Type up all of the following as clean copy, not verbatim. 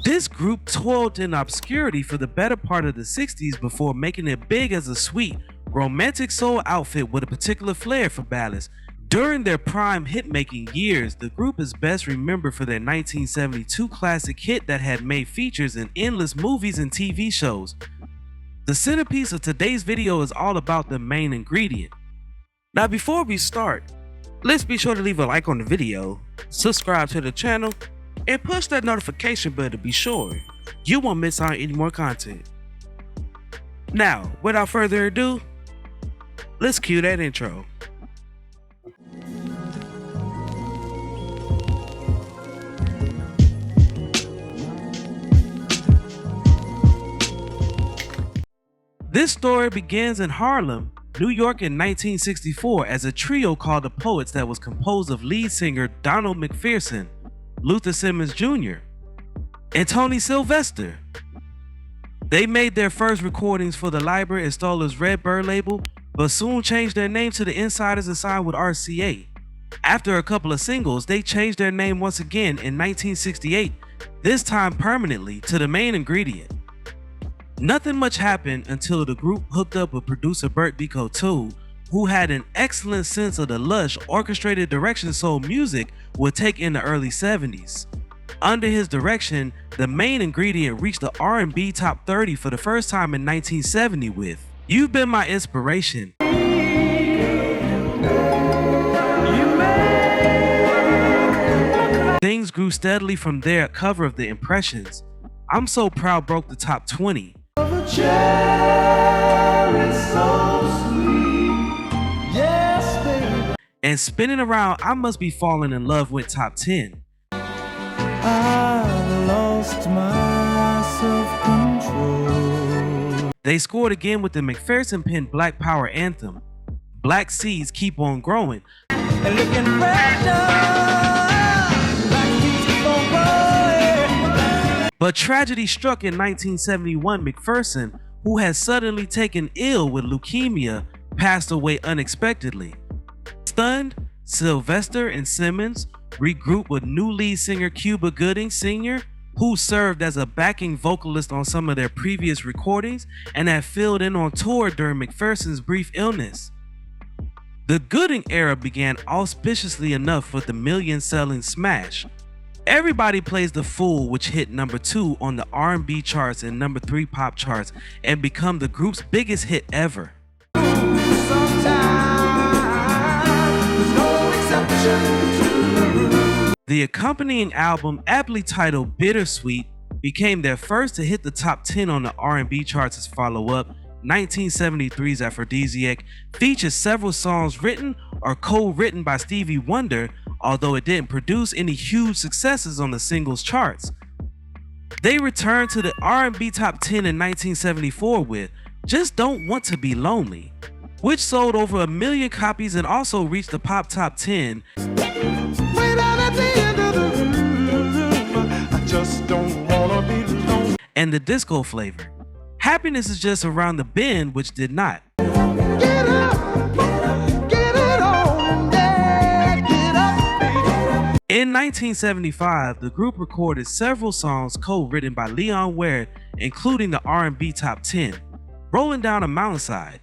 This group toiled in obscurity for the better part of the 60s before making it big as a sweet, romantic soul outfit with a particular flair for ballads. During their prime hit-making years, the group is best remembered for their 1972 classic hit that had made features in endless movies and TV shows. The centerpiece of today's video is all about the main ingredient. Now before we start, let's be sure to leave a like on the video, subscribe to the channel, and push that notification bell to be sure you won't miss out on any more content. Now, without further ado, let's cue that intro. This story begins in Harlem, New York in 1964 as a trio called the Poets that was composed of lead singer Donald McPherson, Luther Simmons Jr., and Tony Sylvester. They made their first recordings for the Library and Stoller's Red Bird label, but soon changed their name to the Insiders and signed with RCA. After a couple of singles, they changed their name once again in 1968, this time permanently to the Main Ingredient. Nothing much happened until the group hooked up with producer Bert Biko, who had an excellent sense of the lush, orchestrated direction soul music would take in the early 70s. Under his direction, the Main Ingredient reached the R&B top 30 for the first time in 1970 with "You've Been My Inspiration." Things grew steadily from there. Cover of The Impressions, "I'm So Proud" broke the top 20. And "Spinning Around, I Must Be Falling in Love" went top 10. I lost my self-control. They scored again with the McPherson penned Black Power anthem, "Black Seeds Keep On Growing." But tragedy struck in 1971. McPherson, who had suddenly taken ill with leukemia, passed away unexpectedly. Stunned, Sylvester and Simmons regrouped with new lead singer Cuba Gooding Sr., who served as a backing vocalist on some of their previous recordings and had filled in on tour during McPherson's brief illness. The Gooding era began auspiciously enough with the million-selling smash, "Everybody Plays the Fool," which hit number 2 on the R&B charts and number 3 pop charts and become the group's biggest hit ever. The accompanying album, aptly titled "Bittersweet," became their first to hit the top 10 on the R&B charts as follow-up. 1973's Aphrodisiac features several songs written or co-written by Stevie Wonder, although it didn't produce any huge successes on the singles charts. They returned to the R&B top 10 in 1974 with "Just Don't Want to Be Lonely," which sold over 1 million copies and also reached the pop top 10. And the disco flavor, "Happiness Is Just Around the Bend," which did not. In 1975, the group recorded several songs co-written by Leon Ware, including the R&B top 10, "Rolling Down a Mountainside."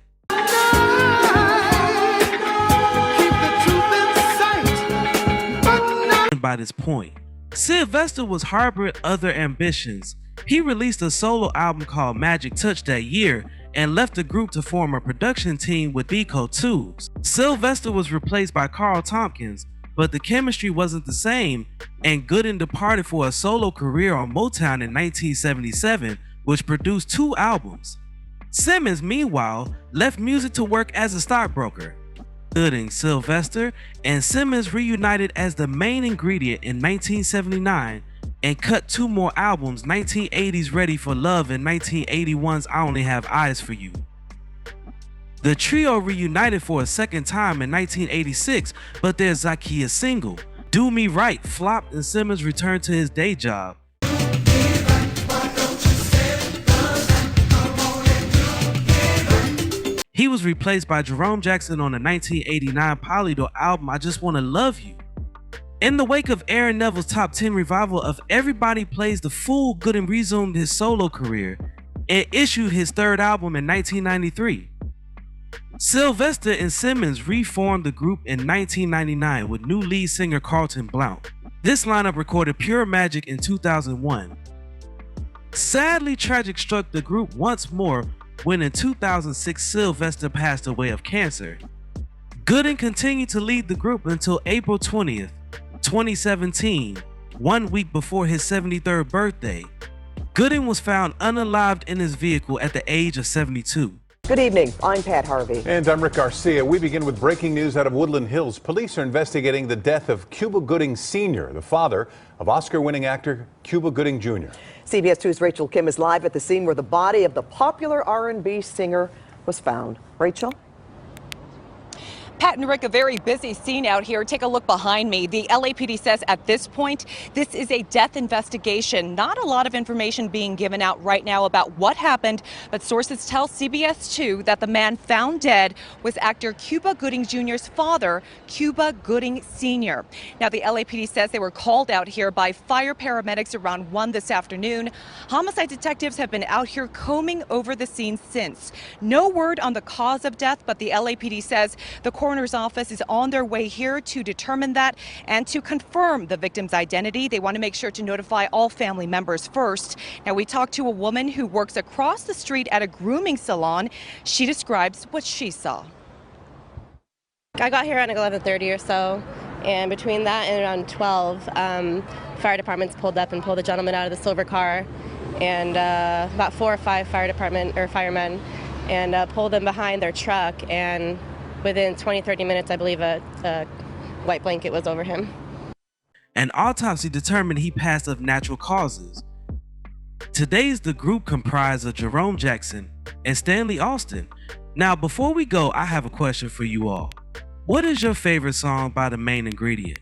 By this point, Sylvester was harboring other ambitions. He released a solo album called Magic Touch that year and left the group to form a production team with Biko Tubes. Sylvester was replaced by Carl Tompkins, but the chemistry wasn't the same, and Gooding departed for a solo career on MOTOWN in 1977, which produced 2 albums. Simmons, meanwhile, left music to work as a stockbroker. Gooding, Sylvester, and Simmons reunited as the Main Ingredient in 1979 and cut 2 more albums, 1980's Ready for Love and 1981's I Only Have Eyes for You. The trio reunited for a second time in 1986, but their Zakiya single, "Do Me Right," flopped and Simmons returned to his day job. He was replaced by Jerome Jackson on the 1989 Polydor album, "I Just Wanna Love You." In the wake of Aaron Neville's top 10 revival of Everybody Plays the Fool, Gooden resumed his solo career and issued his third album in 1993. Sylvester and Simmons reformed the group in 1999 with new lead singer Carlton Blount. This lineup recorded Pure Magic in 2001. Sadly, tragic struck the group once more when in 2006 Sylvester passed away of cancer. Gooden continued to lead the group until April 20th, 2017, 1 week before his 73rd birthday. Gooden was found unalived in his vehicle at the age of 72. Good evening. I'm Pat Harvey. And I'm Rick Garcia. We begin with breaking news out of Woodland Hills. Police are investigating the death of Cuba Gooding Sr., the father of Oscar-winning actor Cuba Gooding Jr. CBS 2's Rachel Kim is live at the scene where the body of the popular R&B singer was found. Rachel? Pat and Rick, a very busy scene out here. Take a look behind me. The LAPD says at this point, this is a death investigation. Not a lot of information being given out right now about what happened, but sources tell CBS 2 that the man found dead was actor Cuba Gooding Jr.'s father, Cuba Gooding Sr. Now, the LAPD says they were called out here by fire paramedics around 1 this afternoon. Homicide detectives have been out here combing over the scene since. No word on the cause of death, but the LAPD says the coroner's office is on their way here to determine that and to confirm the victim's identity. They want to make sure to notify all family members first. Now, we talked to a woman who works across the street at a grooming salon. She describes what she saw. I got here around 11:30 or so, and between that and around 12, fire departments pulled up and pulled the gentleman out of the silver car, and about 4 or 5 firemen, and pulled them behind their truck, and within 20-30 minutes, I believe a white blanket was over him. An autopsy determined he passed of natural causes. Today's the group comprised of Jerome Jackson and Stanley Austin. Now, before we go, I have a question for you all. What is your favorite song by The Main Ingredient?